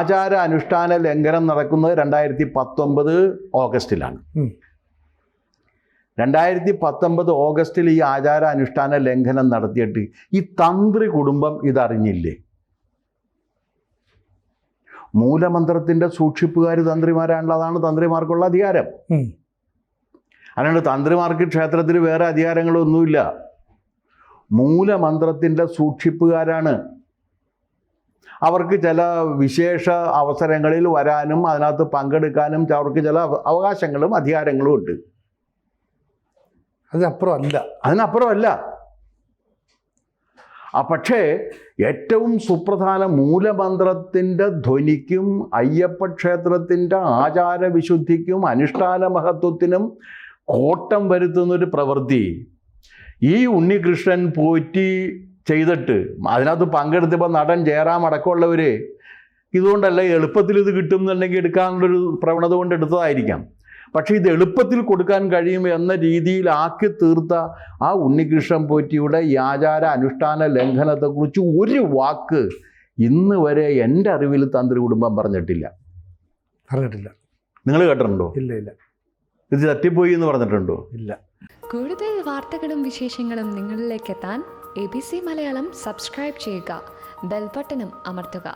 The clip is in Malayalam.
ആചാര അനുഷ്ഠാന ലംഘനം നടക്കുന്നത് 2019 ഓഗസ്റ്റിലാണ്. 2019 ഓഗസ്റ്റിൽ ഈ ആചാര അനുഷ്ഠാന ലംഘനം നടത്തിയിട്ട് ഈ തന്ത്രി കുടുംബം ഇതറിഞ്ഞില്ലേ? മൂലമന്ത്രത്തിൻ്റെ സൂക്ഷിപ്പുകാർ തന്ത്രിമാരാണല്ലോ. അതാണ് തന്ത്രിമാർക്കുള്ള അധികാരം. അല്ലാണ്ട് തന്ത്രിമാർക്ക് ക്ഷേത്രത്തിൽ വേറെ അധികാരങ്ങളൊന്നുമില്ല. മൂലമന്ത്രത്തിൻ്റെ സൂക്ഷിപ്പുകാരാണ്. അവർക്ക് ചില വിശേഷ അവസരങ്ങളിൽ വരാനും അതിനകത്ത് പങ്കെടുക്കാനും അവർക്ക് ചില അവകാശങ്ങളും അധികാരങ്ങളും ഉണ്ട്. അതിനപ്പുറമല്ല. പക്ഷേ ഏറ്റവും സുപ്രധാന മൂലമന്ത്രത്തിൻ്റെ ധ്വനിക്കും അയ്യപ്പ ക്ഷേത്രത്തിൻ്റെ ആചാരവിശുദ്ധിക്കും അനുഷ്ഠാന മഹത്വത്തിനും കോട്ടം വരുത്തുന്നൊരു പ്രവൃത്തി ഈ ഉണ്ണികൃഷ്ണൻ പോറ്റി ചെയ്തിട്ട് അതിനകത്ത് പങ്കെടുത്തപ്പോൾ നടൻ ജയറാം അടക്കമുള്ളവർ ഇതുകൊണ്ടല്ല എളുപ്പത്തിൽ ഇത് കിട്ടും എന്നുണ്ടെങ്കിൽ എടുക്കാനുള്ളൊരു പ്രവണത കൊണ്ട് എടുത്തതായിരിക്കാം. പക്ഷേ ഇത് എളുപ്പത്തിൽ കൊടുക്കാൻ കഴിയും എന്ന രീതിയിലാക്കി തീർത്ത ആ ഉണ്ണികൃഷ്ണൻ പോറ്റിയുടെ ഈ ആചാര അനുഷ്ഠാന ലംഘനത്തെക്കുറിച്ച് ഒരു വാക്ക് ഇന്ന് വരെ എൻ്റെ അറിവിൽ തന്ത്രി കുടുംബം പറഞ്ഞിട്ടില്ല. നിങ്ങൾ കേട്ടിട്ടുണ്ടോ? ഇല്ല. ഇത് തട്ടിപ്പോയി എന്ന് പറഞ്ഞിട്ടുണ്ടോ? ഇല്ല. കൂടുതൽ വാർത്തകളും വിശേഷങ്ങളും നിങ്ങളിലേക്ക് എത്താൻ ABC മലയാളം സബ്സ്ക്രൈബ് ചെയ്യുക, ബെൽ ബട്ടണും അമർത്തുക.